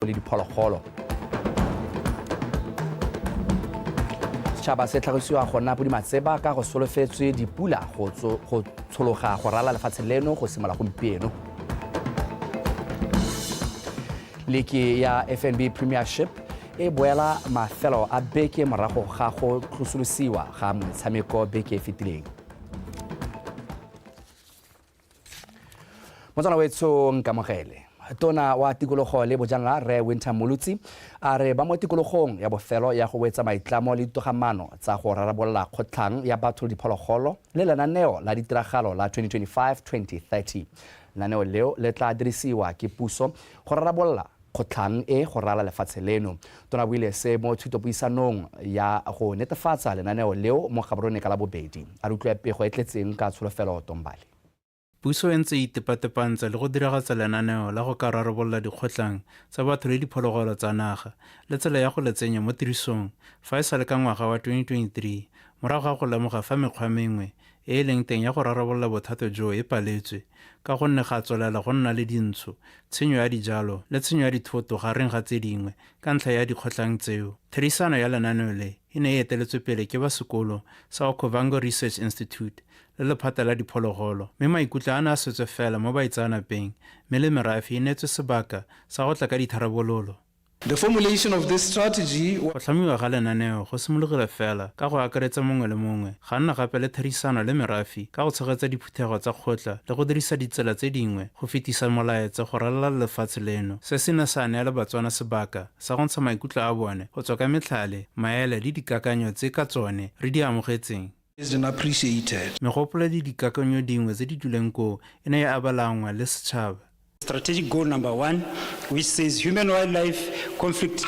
le diphologolo. Setšhaba se tlhagisiwa go nna Podimatseba ka go solofetswe dipula go tshologa go rala lefatshe leno go simolola gompieno. Ligi ya FNB Premiership e boela mafelo a beke morago ga go tlosolosiwa ga motshameko beke e fetileng. Motsana wetso nkamogele. Tona wa tikologo le bojanala Re Winter Molutsi a re ba mo tikologong ya bofelo ya go wetsa maitlamo le ditogamano tsa go rarabolla kgotlang ya batho le diphologolo le lenaneo la ditiragalo la 2025-2030. Lenaneo leo le tla dirisiwa ke puso go rarabolla kgotlang e go rala lefatshe leno. Tona buile se mo thutopuisanong ya go netefatsa lenaneo leo mo gaborone ka la bobedi. A re utlwa pego e tletseng ka tsholofelo Tombale. Puso e ntse e itepatepantsa le go diragatsa lenaneo la go ka rarabolola dikgotlang tsa batho le diphologolo tsa naga le tsela ya go le tsenya mo tirisong fa e sale ka ngwaga wa 2023 morago ga go lemoga fa mekgwa mengwe e e leng teng ya go rarabolola bothata jo e paletswe ka gonne ga tswelela go nna le dintsho, tshenyo ya dijalo le tshenyo ya dithoto gareng ga tse dingwe ka ntlha ya dikgotlang tseo. Therisano ya lenaneo le e ne e eteletswe pele ke ba sekolo sa Okovango Research Institute le lephata la diphologolo, mme maikutlo a ne a setswe fela mo baitseanapeng mme le merafe e neetswe sebaka sa go tla ka ditharabololo. The formulation of this strategy Go tlhamiwa ga lenaneo go simologile fela ka go akaretsa mongwe le mongwe ga nna gape le therisano le merafe ka go tshegetsa diphuthego tsa kgotla le go dirisa ditsela tse dingwe go fetisa molaetsa go ralala lefatshe leno. Se se ne sa neela Batswana sebaka sa go ntsha maikutlo a bone go tswa ka metlhale, maele le dikakanyo tse ka tsone re di amogetseng. Megopolo le dikakanyo dingwe tse di duleng koo e ne ya abalangwa le setšhaba. Strategic goal number 1, which says human-wildlife conflict.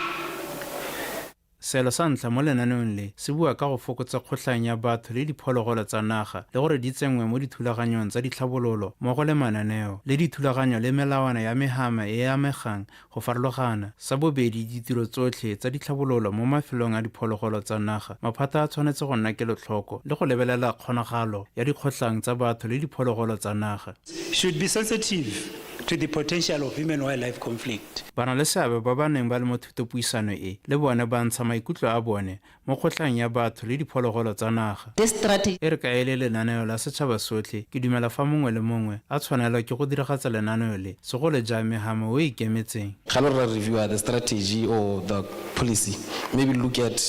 Selo sa ntlha mo lenaneong le se bua ka go fokotsa kgotlang ya batho le diphologolo tsa naga le gore di tsenngwe mo dithulaganyong tsa ditlhabololo mmogo le mananeo le dithulaganyo le melawana ya mehama e e amegang go farologana. Sa bobedi, ditiro tsotlhe tsa ditlhabololo mo mafelong a diphologolo tsa naga maphata a tshwanetse go nna kelotlhoko le go lebelela kgonagalo ya dikgotlang tsa batho le diphologolo tsa naga. Should be sensitive to the potential of human-wildlife conflict. Bana le seabe ba ba neng ba le mo thutopuisano e le bone ba ntsha maikutlo a bone mo kgotlang ya batho le diphologolo tsa naga. E re ka ele lenaneo la setšhaba sotlhe ke dumela fa mongwe le mongwe a tshwanelwa ke go diragatsa lenaneo le segolo jang megama o ikemetseng. Ga re review the strategy or the policy, maybe look at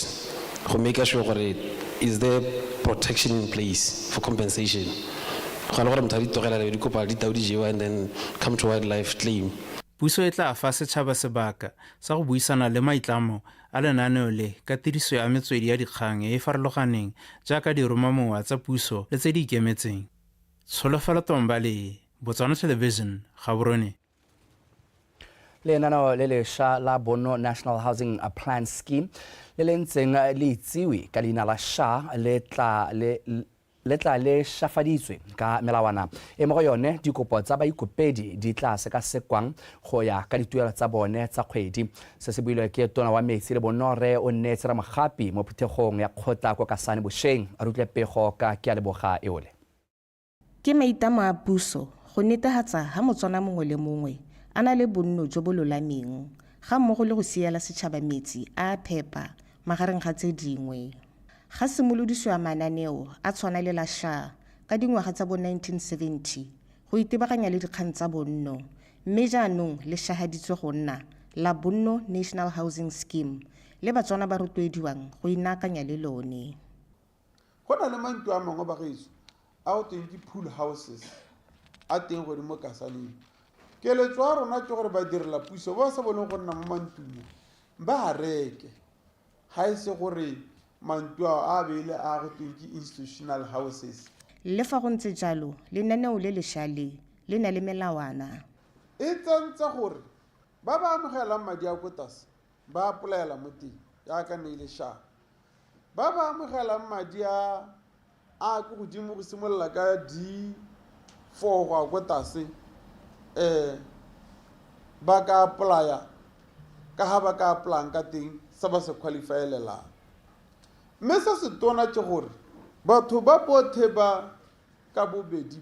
go make sure gore is there protection in place for compensation. And then come to wildlife claim. Puso e tla fa setšhaba sebaka sa go buisana le maitlamo a lenaneo le ka tiriso ya metswedi ya dikgang e e farologaneng jaaka diromamowa tsa puso le tse di ikemetseng. Tsholofelo Tombale, Botswana Television, Gaborone. Lenaneo le lešwa la Bono National Housing Plan Scheme le le ntseng le itsewe ka leina la SHA le tla le šafaditswe ka melawana e mo go yone dikopo tsa baikopedi di tla sekasekwang go ya ka dituelo tsa bone tsa kgwedi. Se se builwe ke tona wa metsi le bonore o neetse Ramogapi mo phuthegong ya kgotla kwa Kasane Bošeng. A rutle pego ka ke a leboga eole. Ke maitlamo a puso go netefatsa ha Motswana mongwe le mongwe a na le bonno jo bo lolameng ga mmogo le go siela setšhaba metsi a phepa magareng ga tse dingwe. Ga simolodisiwa mananeo a tshwana le la SHA ka dingwaga tsa bo 1970 go itebaganya le dikgang tsa bonno, mme jaanong le šahaditswe go nna la Bono National Housing Scheme le Batswana ba rotloediwang go inakanya le lone. Go na le mantlo a mangwe ba gaetso a o teng ke pool houses a teng go di mo Kasaneng. Keletso a rona ke gore ba direla puso ba sa boneng go nna mo mantlong ba a reke ga e se gore mantlo a beile a go teng ke institutional houses. Le fa go ntse jalo lenaneo le lešwa le na le melawana e tsantsa gore ba ba amogelang madi a kotase ba apolela mo teng jaaka ne le SHA. Ba ba amogelang madi a go godimo go simolola ka D4 go a kotase ba ka apolaya ka ga ba ka apolang ka teng sa ba se qualifyelelang. Mme se se tona ke gore batho ba botlhe ba ka bobedi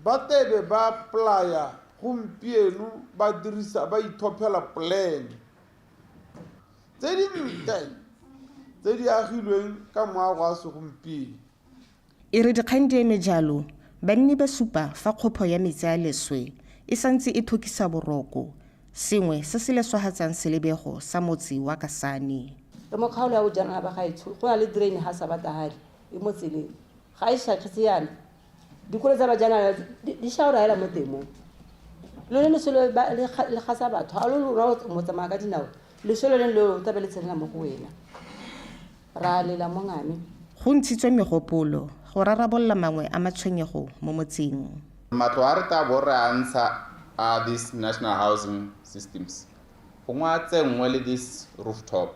ba tebe ba apolaya gompieno ba dirisa ba ithopela plan tse dintle tse di agilweng ka moago a segompieno. E re dikgang di eme jalo banni ba supa fa kgopho ya metsi a leswe e santse e thokisa boroko sengwe se se leswagatsang selebego sa motse wa Kasane. Re mo kgaolo ya bojanala ba gaetsho go na le drain ha sa batagadi e mo tseleng ga e shakgetse yana dikolo tsa bajanala di shaora hela mo temong lone le selo le gasa batho a lo rona mo tsamaya ka dinao le selo le lo tabe le tsenela mo go wena ra lela mo ngame go ntshitswe megopolo go rarabolla mangwe a matshwenyego mo motseng. Matlo a re ta borre a ntsha a these national housing systems gongwe a tsengwe le this rooftop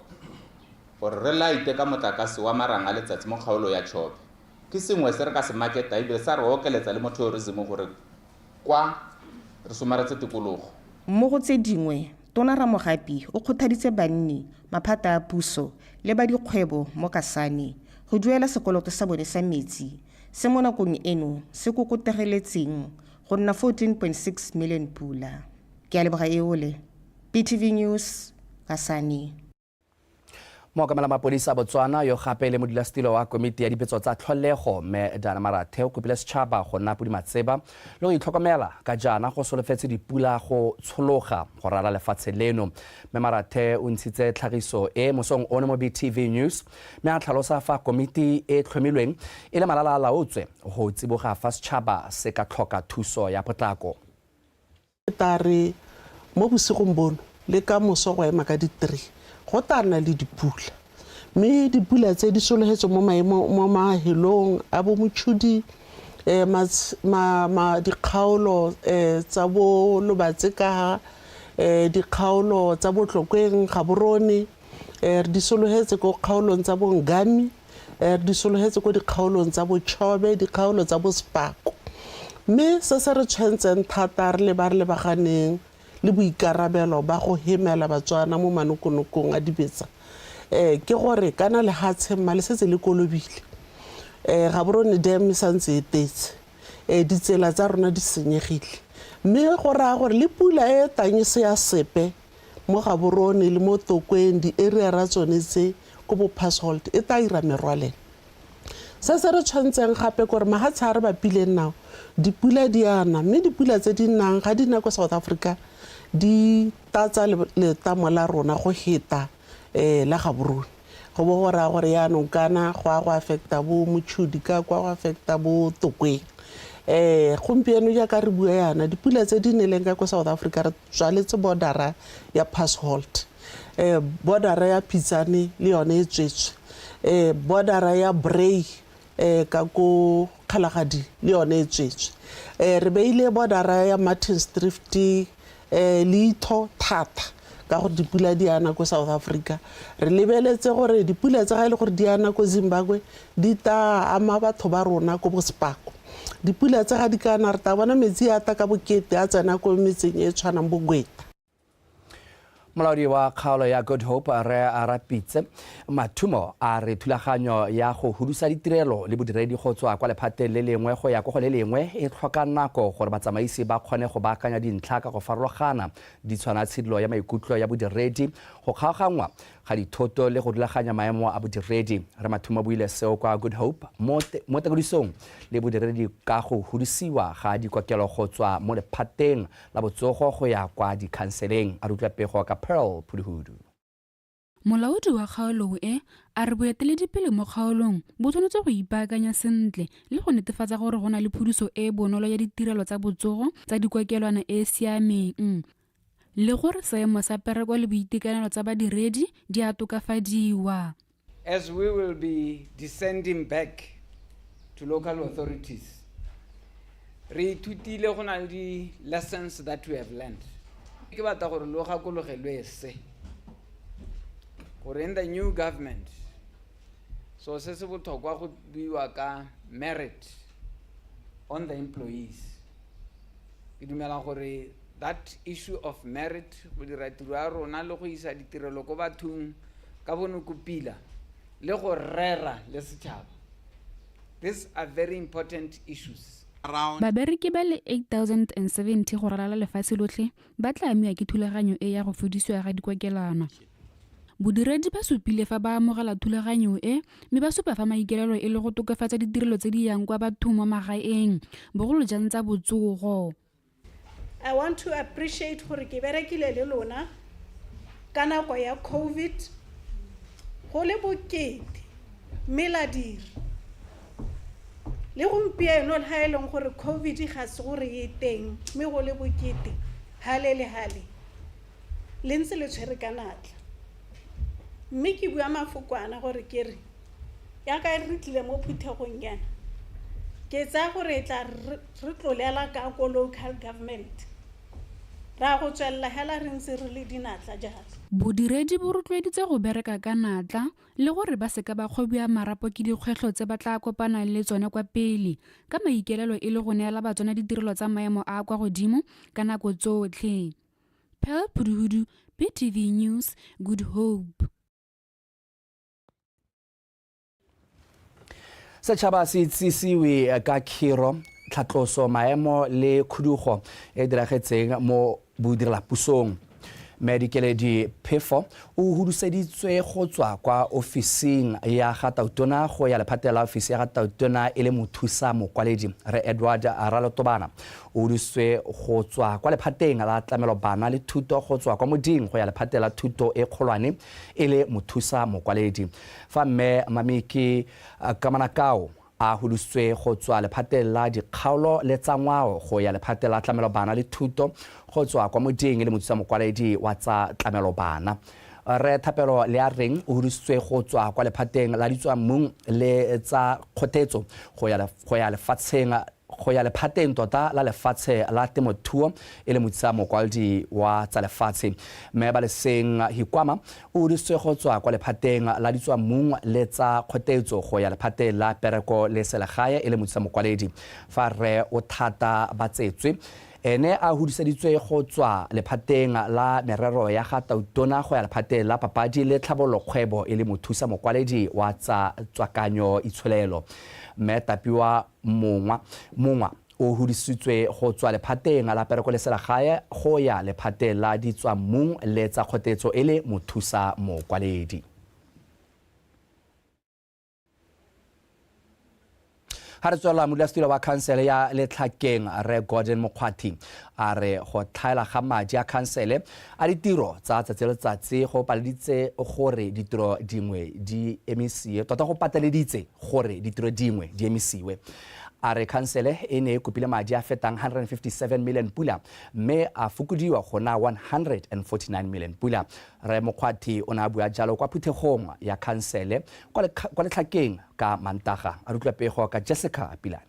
gore re laite ka motlakase wa maranga letsatsi mo kgaolo ya Chobe ke sengwe se re ka se marketa ebile sa re okeletsa le mo tourism gore kwa re somaretse tikologo. Mo go tse dingwe Tona Ramogapi o kgothaditse banni maphata a puso le ba dikgwebo mo Kasane go duela sekoloto sa bone sa metsi se mo nakong eno se kokotegeletseng go nna 14.6 million pula. Ke a leboga eole PTV News Kasane. Mokamela mapodisa a Botswana yo gape le modulasetilo wa komiti ya dipetso tsa tlholego me Dana Marathe o kopile setšhaba go nna podimatseba le go itlhokomela ka jana go solofetse dipula go tshologa go rara lefatshe leno. Me Marathe o ntshitse tlhagiso e mosong one mo BTV News me a tlhalosa fa komiti e tlhomilweng e le malala a laotswe go tsiboga fa setšhaba se ka tlhoka thuso ya potlako. Tare mo bosigong bono le ka moso go ema ka di 3 go tana le dipula mme dipula tse di sologetse mo mahelong a bo motšhudi dikgaolo tsa bo lobatse ka dikgaolo tsa botlokeng ga borone di sologetse ko kgaolong tsa bo Ngami di sologetse ko dikgaolong tsa bo Chobe dikgaolo tsa bo Spako mme se se re tshwentseng thata re le ba re lebaganeng le boikarabelo ba go hemela Batswana mo manokonokong a dibetsa ke gore kana le hatshe male setse le kolobile ga borone dam santse etetse ditsela tsa rona di senyegile mme go ra gore le pula e tanyese ya sepe mo ga borone le mo Tokweni di area ra tsone tse go bo Passhold e ta ira merwalelo se se re tshwantseng gape gore mahatshe a re ba pileng nao dipula di ana mme dipula tse di nang ga di nako South Africa di tatsa letamo la rona go heta la Gaborone go bo gora gore ya no kana go affecta bo motšhudi ka go affecta bo Tokweni gompieno ya ka re bua yana dipula tse di neleng ka South Africa re tswaletse bordera ya Passhold bordera ya Pitsane le yone e tswetswe bordera ya Bray ka go Kgalagadi le yone e tswetswe re beile bordera ya Martinsdrift Litho thata ka gore dipula di ana ko South Africa re lebeletse gore dipula tsa ga ile gore di ana ko Zimbabwe di ta ama batho ba rona ko Bospako dipula tsa ga di kana re ta bona metsi a ta ka bokete a tsena ko metseng e tshwanang Bogweta. Molaodi wa kgaolo ya Good Hope re Arapitse Mathumo a re thulaganyo ya go hudusa ditirelo le bodiredi go tswa kwa lephateng le lengwe go ya go le lengwe e tlhoka nako gore batsamaisi ba kgone go baakanya dintlha ka go farologana di tshwana tshedilo ya maikutlo ya bodiredi go kgaoganngwa ga dithoto le go rulaganya maemo a bodiredi. Re Mathumo buile seo kwa Good Hope mo tekodisong le bodiredi ka go hudusiwa ga dikokelo go tswa mo lephateng la botsogo go ya kwa dikhanseleng a rutla pego ka Pearl Puduhudu. Molaodi wa kgaolo a re boeteledipele mo kgaolong bo tshwanetse go ipaakanya sentle le go netefatsa gore go na le phuduso e bonolo ya ditirelo tsa botsogo tsa dikokelwana e siameng le gore seemo sa pereko le boitekanelo tsa badiredi di a tokafadiwa. As we will be descending back to local authorities, re ithutile go na le di lessons that we have learned. Ke batla gore lo gakologelwe se gore in the new government so se se botlhokwa go buiwa ka merit on the employees. Ke dumela gore that issue of merit go dira tiro ya rona le go isa ditirelo ko bathong ka bonokopila le go rera le setšhaba. These are very important issues babereki ba le 8,070 go ralala lefatshe lotlhe ba tla amiwa ke thulaganyo e ya go fedisiwa ga dikokelwana. Bodiredi ba supile fa ba amogela thulaganyo e mme ba supa fa maikelelo e le go tokafatsa ditirelo tse di yang kwa bathong mo magaeng bogolo jang tsa botsogo. I want to appreciate gore ke berekile le lona ka nako ya COVID go le bokete mme la dira le gompieno le ha e leng gore COVID ga se gore e teng mme go le bokete hale le hale le ntse le tshwere ka natla mme ke bua mafokwana gore ke re ya ka re tlile mo phuthegong yana ke tsa gore tla re tlolela ka ko local government ra go tswella hela re ntse re le dinatla jalo. Bodiredi bo rotloeditse go bereka ka natla le gore ba seka ba kgobia marapo ke dikgwetlho tse ba tla kopana le tsone kwa pele ka maikelelo e le go neela batswana ditirelo tsa maemo a kwa godimo ka nako tsotlhe. Pearl Puduhudu, BTV News, Good Hope. Setšhaba se itsisiwe ka khiro tlhatloso maemo le khudugo e diragetseng mo bodirelapusong. Medikeledi Phefo o huduseditswe go tswa kwa ofising ya ga Tautona go ya lephateng la ofisi ya ga Tautona e le mothusa mokwaledi Re Edward Aralotobana o hudusitswe go tswa kwa lephateng la tlamelo bana le thuto go tswa kwa moding go ya lephateng la thuto e kgolwane e le mothusa mokwaledi fa mme Mamiki Kamanakao a hudusitswe go tswa lephateng la dikgaolo le tsa ngwao go ya lephateng la tlamelo bana le thuto go tswa kwa moding le mothusa mokwaledi wa tsa tlamelo bana. Re Thapelo le a reng o hudusitswe go tswa kwa lephateng la ditswammung le tsa kgothetso go ya lephateng tota la lefatshe la temothuo e le mothusa mokwaledi wa tsa lefatshe. Mme Baleseng Hikwama o hudusitswe go tswa kwa lephateng la ditswammung le tsa kgothetso go ya lephateng la pereko le selegae e le mothusa mokwaledi fa Re o thata batsetswe ene a hudiseditswe go tswa lephateng la merero ya ga Tautona go ya lephateng la papadi le tlhabolokgwebo e le mothusa mokwaledi wa tsa tswakanyo itsholelo. Mme Tapiwa Mongwa o hudisitswe go tswa lephateng la pereko le selegae go ya lephateng la ditswammung le tsa kgothetso e le mothusa mokwaledi. Ha re tswela modulasetulo wa khansele ya Letlhakeng Re Gordon Mokhwati a re go tlhaela ga madi a khansele a ditiro tsa tsatsi le letsatsi go paleditse gore ditiro dingwe di emisiwe tota go pateleditse gore ditiro dingwe di emisiwe. A re khansele e ne e kopile madi a fetang 157 million pula mme a fokodiwa go na 149 million pula. Re Mokhwati o ne a bua jalo kwa phuthegong ya khansele kwa Letlhakeng ka Mantaga. A rutlwa pego ka Jessica Apilane.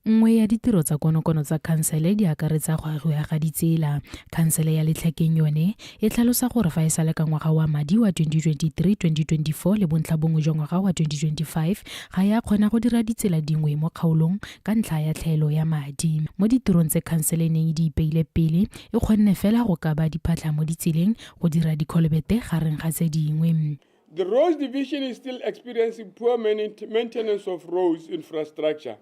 Nngwe ya ditiro tsa konokono tsa khansele di akaretsa go agiwa ga ditsela. Khansele ya Letlhakeng yone e tlhalosa gore fa e sale ka ngwaga wa madi wa 2023-2024 le bontlhabongwe jwa ngwaga wa 2025 ga ya kgona go dira ditsela dingwe mo kgaolong ka ntlha ya tlhaelo ya madi. Mo ditirong tse khansele neng di ipeile pele e kgonne fela go ka ba diphatlha mo ditseleng go dira dikholobete gareng ga tse dingwe. The roads division is still experiencing poor maintenance of roads infrastructure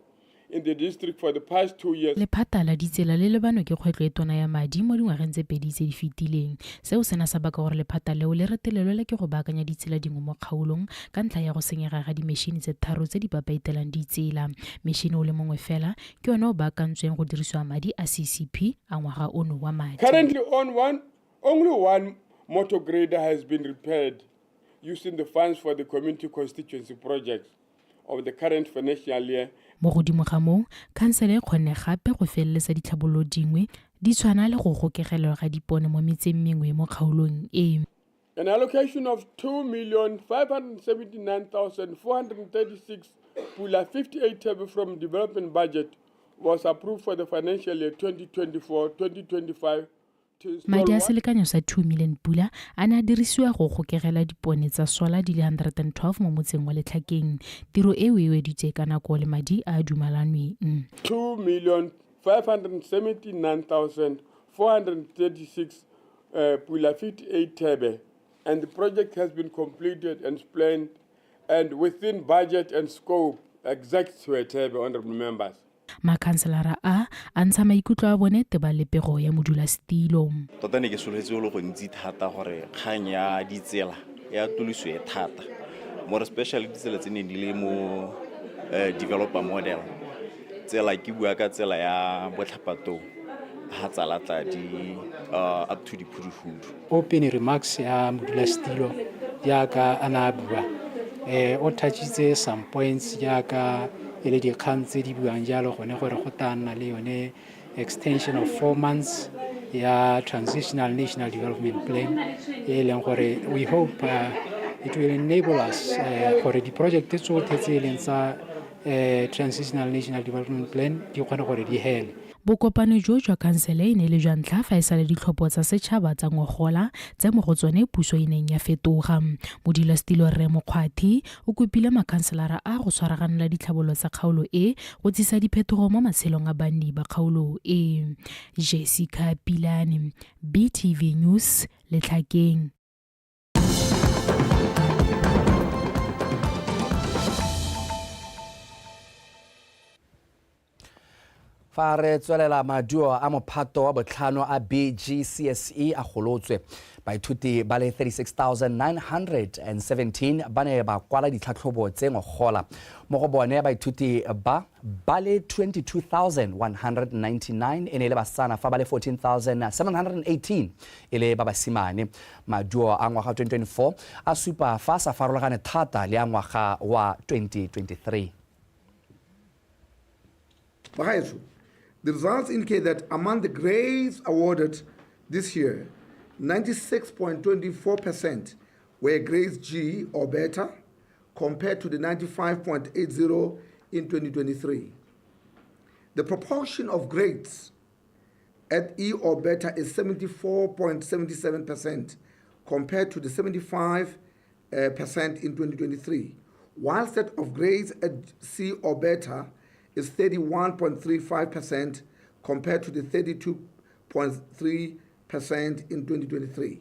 in the district for the past 2 years. Lephata la ditsela le lebanwe ke kgwetlho e tona ya madi mo dingwageng tse pedi tse di fetileng. Seo se na sa baka gore lephata leo le retelelwe ke go baakanya ditsela dingwe mo kgaolong ka ntlha ya go senyega ga dimešhini tse tharo tse di bapaitelang ditsela. Mešhini o le mongwe fela ke yone o baakantsweng go dirisiwa madi a CCP a ngwaga ono wa madi. Currently only one motor grader has been repaired using the funds for the community constituency projects of the current financial year. Mo godimo ga moo, khansele e kgonne gape go feleletsa ditlhabololo dingwe di tshwana le go gokegelwa ga dipone mo metseng mengwe mo kgaolong e. An allocation of 2,579,436 pula 58 table from development budget was approved for the financial year 2024-2025. Madi a selekanyo sa 2 million pula a ne a dirisiwa go gokegela dipone tsa sola di le 112 mo motseng wa Letlhakeng. Tiro e e weditse ka nako le madi a dumalanweng. 2,579,436 pula 58 tebe, and the project has been completed and planned and within budget and scope exact to a tebe, honorable members. makhanselara a ntsha maikutlo a bone teba le pego ya modulasetilo. Tota ne ke soletse go le go ntsi thata gore kgang ya ditsela ya toloswe thata more especially ditsela tse ne di le mo developer model tsela ke bua ka tsela ya botlhapato ha tsalatla di up to the phudufudu. Open remarks ya modulasetilo yaka ana bua o touchitse some points yaka ele dikgang tse di buang jalo gone gore go tana le yone extension of 4 months ya transitional national development plan e leng gore we hope it will enable us gore di project tsotlhe tse leng tsa transitional national development plan di kgone gore di hele. Bokopano jo jwa kansele e ne le jwa ntlha fa e sale ditlhopho tsa setšhaba tsa ngogola tse mo go tsone puso e neng ya fetoga. Modulasetilo Rre Mokgwathi o kopile makhanselara a go tshwaraganela ditlhabololo tsa kgaolo e go tlisa diphetogo mo matshelong a banni ba kgaolo e. Jessica Pilane, BTV News, Letlhakeng. Fa re tswelela maduo a mophato wa botlhano a BGCSE a golotswe baithuti ba le 36,917 ba ne ba kwala ditlhatlhobo tse ngogola mo go bone baithuti ba le 22,199 e ne le basana fa ba le 14,718 e le ba basimane. Maduo a ngwaga 2024 a supa fa sa farologane thata le a ngwaga wa 2023. The results indicate that among the grades awarded this year, 96.24% were grades G or better, compared to the 95.80 in 2023. The proportion of grades at E or better is 74.77%, compared to the 75% in 2023, whilst that of grades at C or better is 31.35% compared to the 32.3% in 2023.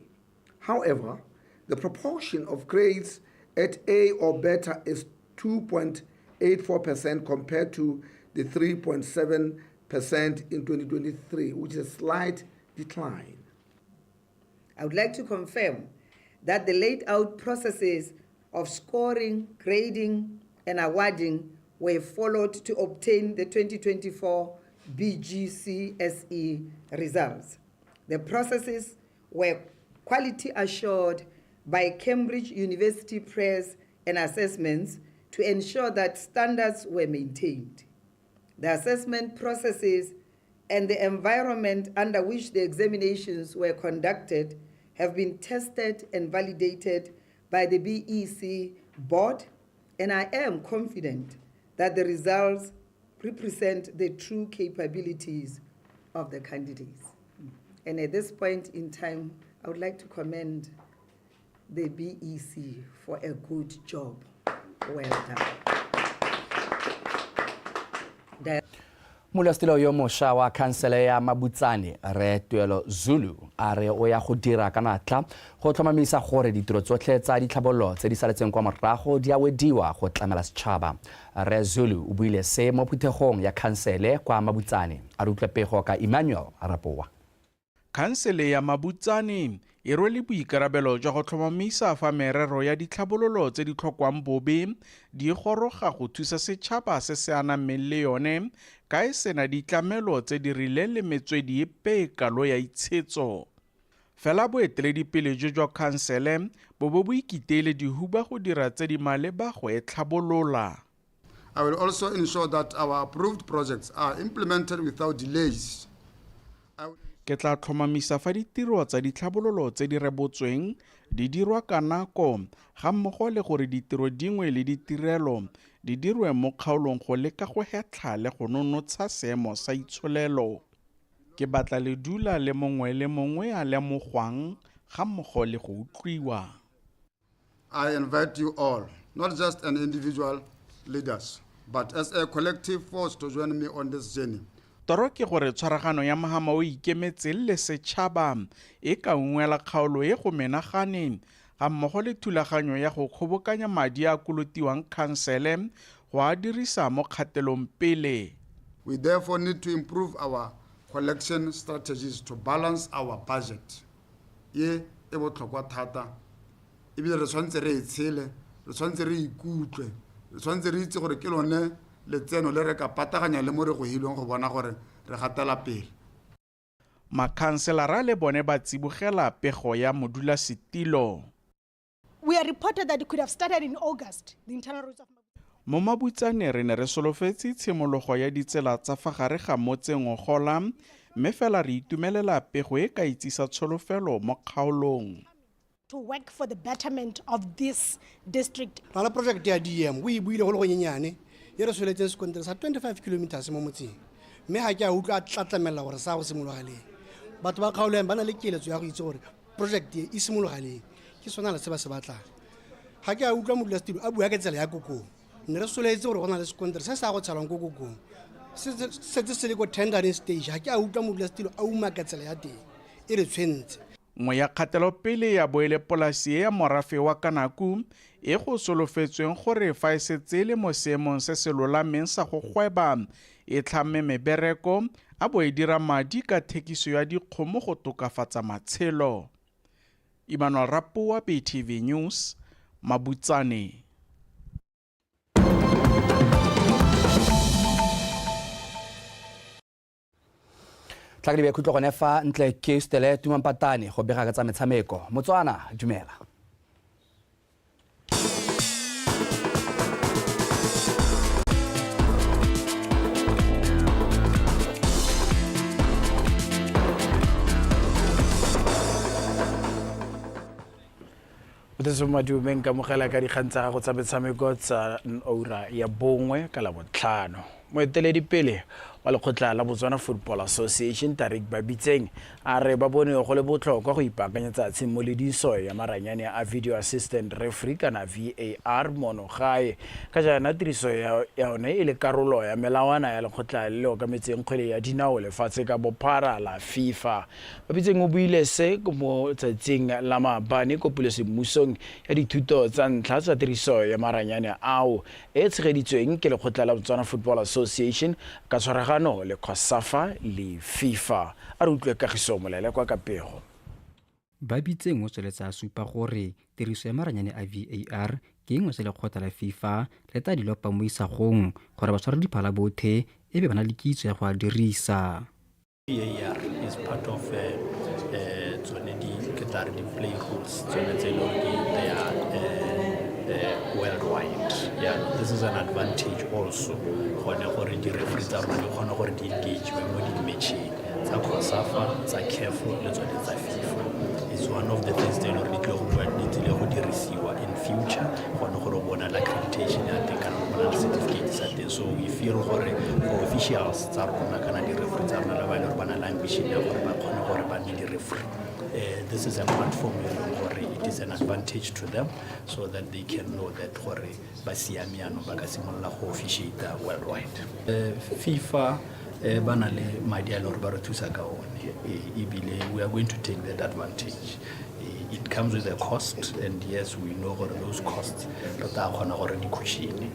However, the proportion of grades at A or better is 2.84% compared to the 3.7% in 2023, which is a slight decline. I would like to confirm that the laid out processes of scoring, grading, and awarding were followed to obtain the 2024 BGCSE results. The processes were quality assured by Cambridge University Press and Assessments to ensure that standards were maintained. The assessment processes and the environment under which the examinations were conducted have been tested and validated by the BEC board, and I am confident that the results represent the true capabilities of the candidates. And at this point in time, I would like to commend the BEC for a good job. Well done. Modulasetilo yo mošwa wa khansele ya Mabutsane Re Tuelo Zulu a re o ya go dira ka natla go tlhomamisa gore ditiro tsotlhe tsa ditlhabololo tse di saletseng kwa morago di a wediwa go tlamela setšhaba. Re Zulu o buile se mo phuthegong ya khansele kwa Mabutsane a re utlwe pego ka Emmanuel Arapoa. Khansele ya Mabutsane e rwele boikarabelo jwa go tlhomamisa fa merero ya ditlhabololo tse di tlhokwang bobe di goroga go thusa setšhaba se se anameng le yone ka e sena ditlamelo tse di rileng le metswedi e pekalo ya itshetso. Fela boeteledipele jo jwa khansele bo bo ikiteile dihuba go dira tse di maleba go e tlhabolola. I will also ensure that our approved projects are implemented without delays. Ke tla tlhomamisa fa ditiro tsa ditlhabololo tse di rebotsweng di dirwa ka nako ga mmogo le gore ditiro dingwe le ditirelo di dirwe mo kgaolong go leka go hetlha le go nonotsha seemo sa itsholelo. Ke batla le dula le mongwe a lemogwang ga mmogo le go utlwiwa. I invite you all, not just an individual leaders, but as a collective force to join me on this journey. Toro ke gore tshwaragano ya mahama o ikemetseng le setšhaba e ka ungwela kgaolo e go menagane ga mmogo le thulaganyo ya go kgobokanya madi a kolotiwang khansele go a dirisa mo kgatelong pele. We therefore need to improve our collection strategies to balance our budget. Ye e botlhokwa thata. Ebile re tshwanetse re itshele, re tshwanetse re ikutlwe, re tshwanetse re itse gore ke lone letseno le re ka pataganya le mo re go hilweng go bona gore re gatela pele. Makhanselara le bone ba tsibogela pego ya modulasetilo. We are reported that it could have started in August, the internal routes of Mo Mabutsane re ne re solofetse tshimologo ya ditsela tsa fa gare ga motsengogola, mme fela re itumelela pego e ka itsisa tsholofelo mo kgaolong. to work for the betterment of this district. Rala project ya DM we buile go le go nyenyane e re soletseng sekontere sa 25 km mo motseng. Mme ha ke a utlwa tlatlamela gore sa go simologale. Batho ba kgaoleng ba na le keletso ya go itse gore project e simologale. Ke sona le se ba se batlang. Ha ke a utlwa modulasetilo a bua ka tsela ya kokong. Ne re soletse gore go na le sekontere se sa go tshalwang ko kokong. Se le go tendering stage ha ke a utlwa modulasetilo a uma ka tsela ya teng. E re tshwentse. Nngwe ya kgatelopele ya boele polasi ya morafe wa Kanaku e go solofetsweng gore fa e setse le mo seemong se se lolameng sa go gweba e tlhame mebereko a bo e dira madi ka thekiso ya dikgomo go tokafatsa matshelo. Emmanuel Rapoa, BTV News, Mabutsane. Tlhaka di be khutlo gone fa ntle ke stele tumampatane go bega ka tsa metshameko. Motswana, dumela. Tse madumeng ka mogela ka dikgang tsa go tsa metshameko tsa ora ya bongwe ka Labotlhano. Moeteledipele wa lekgotla la Botswana Football Association Tarik Babitseng a re ba bone go le botlhokwa go ipaakanyetsa tshimolediso ya maranyane a video assistant referee kana VAR mono gae ka jana tiriso ya yone e le karolo ya melawana ya lekgotla le o ka metseng kgwele ya dinao lefatshe ka bophara la FIFA. Babitseng o buile se mo tsatsing la maabane ko pulesemmusong ya dithuto tsa ntlha tsa tiriso ya maranyane ao e tshegeditsweng ke lekgotla la Botswana Football Association ka tshwaragano le COSAFA le FIFA. A re utlwe kagiso molele kwa Kapego. Babitseng o tsweletsa supa gore tiriso ya maranyane a VAR ke engwe se lekgotla la FIFA le tla di lopa mo isagong gore ba tshwara diphala bothe e be bana le kitso ya go a dirisa. VAR is part of the play rules. They are worldwide. Yeah, this is an advantage also for the referees are going to engage with the matching. Tsa COSAFA, tsa careful, le tsone tsa FIFA. It's one of the things they already go dirisiwa in future. Gone go bona accreditation ya teng kana bona certificates at them. So we feel for officials tsa rona kana di referees tsa rona ba le bana la ambition ya gore ba khone gore ba di referee. This is a platform where it is an advantage to them so that they can know that basiamiano bakasimolola go officiate worldwide. FIFA banale madi a lore ba re thusa ka one ebile we are going to take that advantage. It comes with a cost and yes we know gore those costs re tla kgona gore di cushion.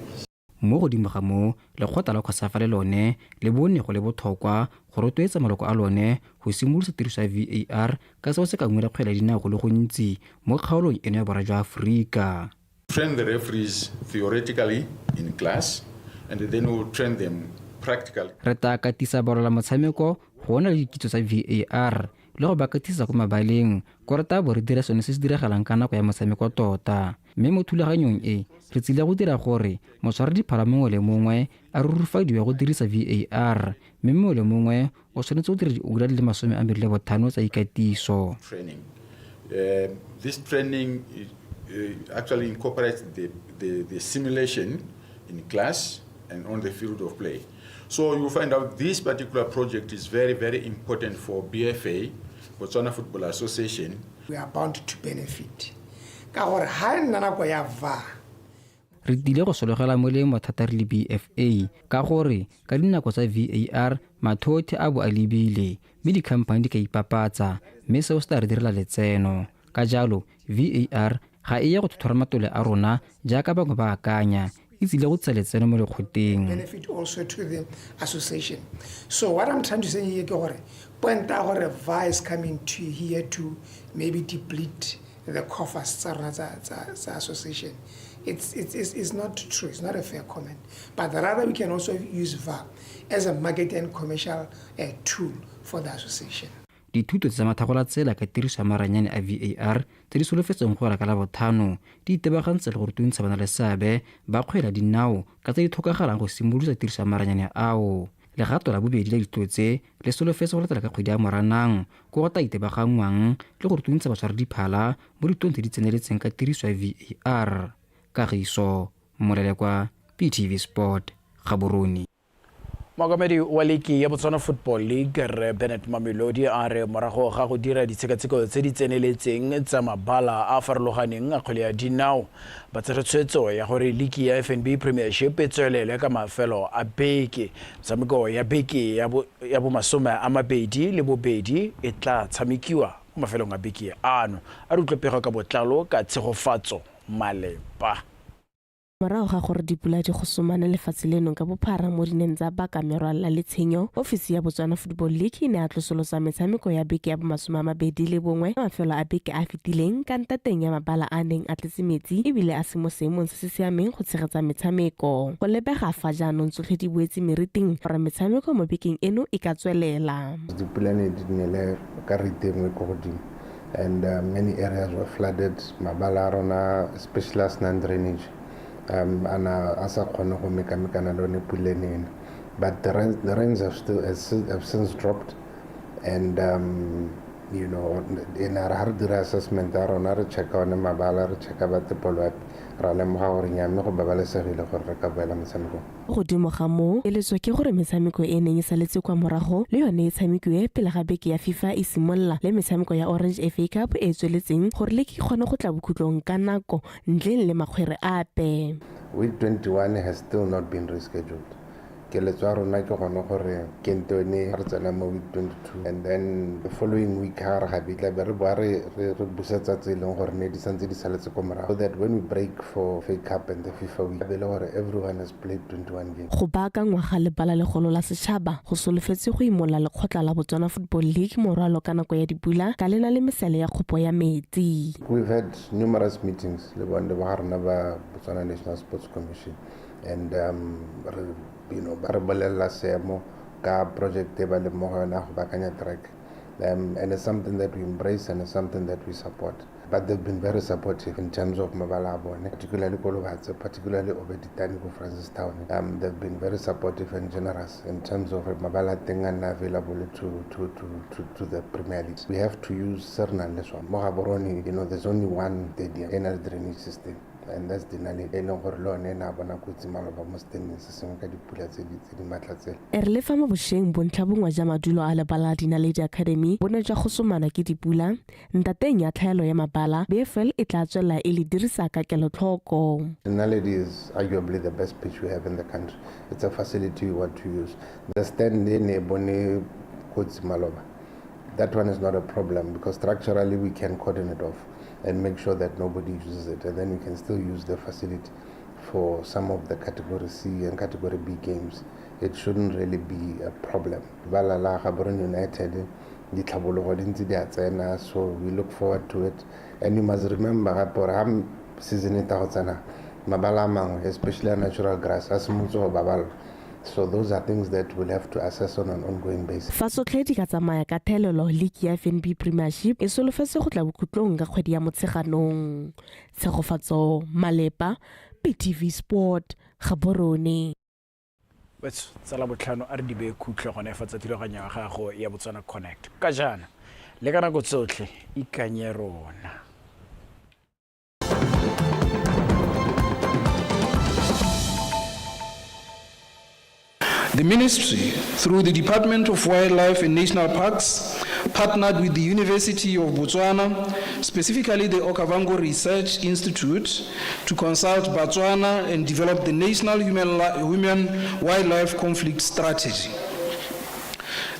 Mo godimo ga mo lekgotla la COSAFA le lone le bone go le botlhokwa go rotloetsa maloko a lone go simolosa tiriso ya VAR ka seo se ka ngwela kgwele dinao go le gontsi mo kgaolong eno ya borwa jwa Aforika. Train the referees theoretically in class and then we will train them practically. Re ta katisa barola motshameko go na le ditso tsa VAR le go ba katisa go mabaleng go re ta bo re dira sone se se diragalang ka nako ya motshameko tota. Mme mo thulaganyong e re tsile go dira gore motshwara diphala mongwe le mongwe a rurufadiwa go dirisa VAR mme mongwe le mongwe o tshwanetse go dira diura di le 25 tsa ikatiso. This training actually incorporates the simulation in class and on the field of play. So you find out this particular project is very, very important for BFA, Botswana Football Association. We are bound to benefit. Ka gore ha nna nako ya va re dile go sologela molemo thata re le BFA ka gore ka dinako tsa VAR mathothe a bo a lebile mme dikhamphane di ka ipapatsa mme seo se tla re direla letseno. Ka jalo VAR ga e ya go thothora matole a rona jaaka bangwe ba akanya e tsile go tsa letseno mo lekgotleng. Benefit also to the association. So what I'm trying to say here is point out VA is coming to here to maybe deplete the coffers of the association. It's not true. It's not a fair comment. But rather we can also use VA as a market and commercial tool for the association. Dithuto tsa mathagola tsela ka tiriso ya maranyane a VAR tse di solofetsweng go ka Labotlhano di itebagantse le gore tuntsha bana le seabe ba kgwela dinao ka tse di tlhokagalang go simolosa tiriso ya maranyane ao. Legato la bobedi la dithuto tse le solofetse go latela ka kgwedi ya Moranang go go ta itebagangwang le gore tuntsha batshwara diphala mo ditong tse di tseneletseng ka tiriso ya VAR. Kagiso Molele kwa PTV Sport Gaborone. Mokamedi wa ligi ya Botswana Football League re Bennett Mamelodi a re morago ga go dira ditshekatsheko tse di tseneletseng tsa mabala a farologaneng a kgwele ya dinao ba tsere tshwetso ya gore ligi ya FNB Premiership e tswelele ka mafelo a beke. Metshameko ya beke ya bo masome a mabedi le bobedi e tla tshamekiwa mo mafelong a beke ano a re utlwepega ka botlalo ka tshegofatso Malepa. Morago ga gore dipula di go somana lefatshe leno ka bophara mo dineng tsa baka merwala le tshenyo, ofisi ya Botswana Football League ne a tlosolosa metshameko ya beke ya bo masome a mabedi le bongwe mafelo a beke a fetileng ka ntateng ya mabala a neng a tletse metsi ebile a se mo seemong se se siameng go tshegetsa metshameko. Go lebega fa jaanong tsotlhe di boetse meriting gore metshameko mo bekeng eno e ka tswelela. Dipula ne di nele ka rate nngwe go godimo and many areas were flooded. Mabala a rona especially as non-drainage. Ana asa khona go mekamekana le one puleng, but the rains have since dropped, and you know, in our hard assessment a rona re check on mabala re check ba tepolo ra le mo ga gore nyame go babalesegile gore re ka boela metshameko. Godimo ga mo eletso ke gore metshameko e neng e saletse kwa morago le yone e tshamekiwe pele ga beke ya FIFA e simolla le metshameko ya Orange FA Cup e tsweletseng gore le ke kgone go tla bokhutlong ka nako ntle le magwere ape. Week 21 has still not been rescheduled. Ke letsa rona ke gone gore ke ntone re tsena mo week 22 and then the following week ha re habitla be re ba re busetsa tseleng gore ne di santse di saletse ko morago, so that when we break for FA Cup and the FIFA week be le gore everyone has played 21 games. Go baka ngwaga le bala le golo la setšhaba go solofetse go imolla lekgotla la Botswana Football League morwalo ka nako ya dipula ka lena le mesele ya kgopo ya metsi. We've had numerous meetings le bone ba rona ba Botswana National Sports Commission and you know, ba re bolela seemo ka project e ba le mo yona go bakanya track, and it's something that we embrace and it's something that we support. But they've been very supportive in terms of mabala a bone, particularly Kolobatse, particularly Obeditani ko Francistown. They've been very supportive and generous in terms of mabala tengana available to the Premier League. We have to use certain lesson. Mohaboroni, you know, there's only one stadium in a drainage system, and that's the Nali. E re lefa mo bošeng bontlhabongwa ja madulo a lebala Dinaledi Academy bona ja go somana ke dipula ntateng ya tlhaelo ya mabala BFL e tla tswela e le dirisa ka kelotlhoko. Dinaledi is arguably the best pitch we have in the country. It's a facility we want to use. The stand in Boni Kotsi Maloba, that one is not a problem because structurally we can cordon it off and make sure that nobody uses it, and then we can still use the facility for some of the category C and category B games. It shouldn't really be a problem. Balala Gaborone United, so we look forward to it. And you must remember, season Mabala, especially natural grass, so those are things that we'll have to assess on an ongoing basis. Fasotlhe di ka tsamaya ka thelelo league ya FNB Premiership e solofetse go tla bokhutlong ka kgwedi ya Motsheganong. Tshegofatso Malepa, PTV Sport Gaborone. Wetso tsala botlhano a re di be khutlo gone fa tsa tiroganyo ya gago ya Botswana Connect ka jana le kana go tsotlhe ikanye rona. The ministry, through the Department of Wildlife and National Parks, partnered with the University of Botswana, specifically the Okavango Research Institute, to consult Botswana and develop the National Human Wildlife Conflict Strategy.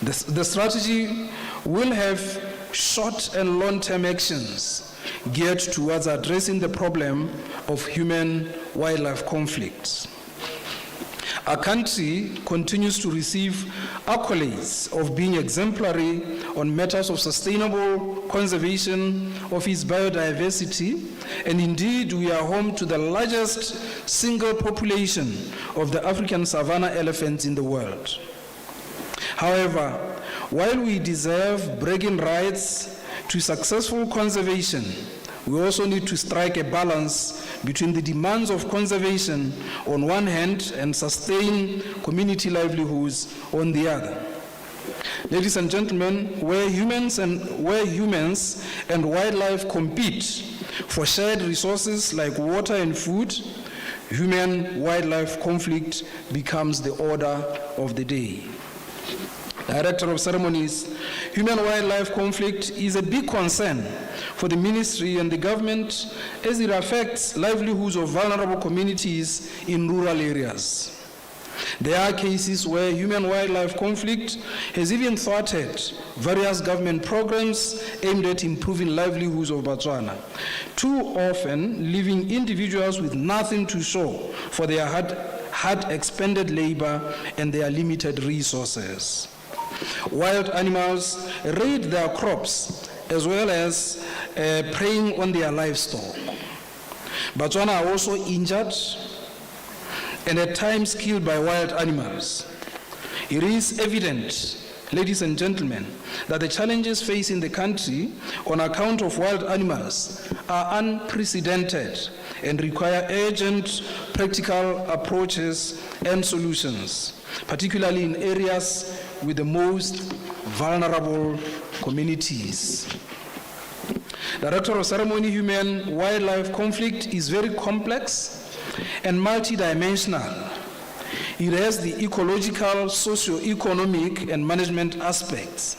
The strategy will have short and long-term actions geared towards addressing the problem of human-wildlife conflicts. Our country continues to receive accolades of being exemplary on matters of sustainable conservation of its biodiversity, and indeed we are home to the largest single population of the African savanna elephants in the world. However, while we deserve bragging rights to successful conservation, we also need to strike a balance between the demands of conservation on one hand and sustain community livelihoods on the other. Ladies and gentlemen, where humans and wildlife compete for shared resources like water and food, human-wildlife conflict becomes the order of the day. Director of Ceremonies, human-wildlife conflict is a big concern for the ministry and the government as it affects livelihoods of vulnerable communities in rural areas. There are cases where human-wildlife conflict has even thwarted various government programs aimed at improving livelihoods of Botswana, too often leaving individuals with nothing to show for their hard expended labor and their limited resources. Wild animals raid their crops as well as preying on their livestock. Botswana are also injured and at times killed by wild animals. It is evident, ladies and gentlemen, that the challenges facing the country on account of wild animals are unprecedented and require urgent practical approaches and solutions, particularly in areas with the most vulnerable communities. Director of Ceremony, human-wildlife conflict is very complex and multidimensional. It has the ecological, socio-economic, and management aspects.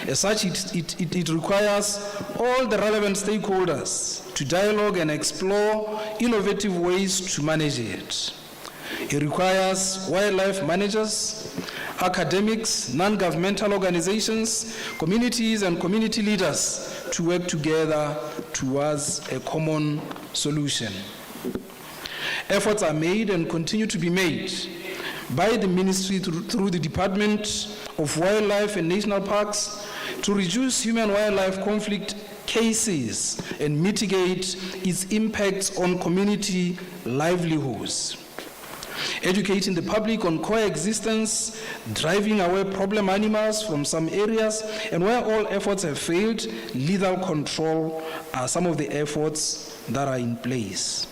As such, it requires all the relevant stakeholders to dialogue and explore innovative ways to manage it. It requires wildlife managers, academics, non-governmental organizations, communities, and community leaders to work together towards a common solution. Efforts are made and continue to be made by the ministry through the Department of Wildlife and National Parks to reduce human-wildlife conflict cases and mitigate its impacts on community livelihoods. Educating the public on coexistence, driving away problem animals from some areas, and where all efforts have failed, lethal control are some of the efforts that are in place.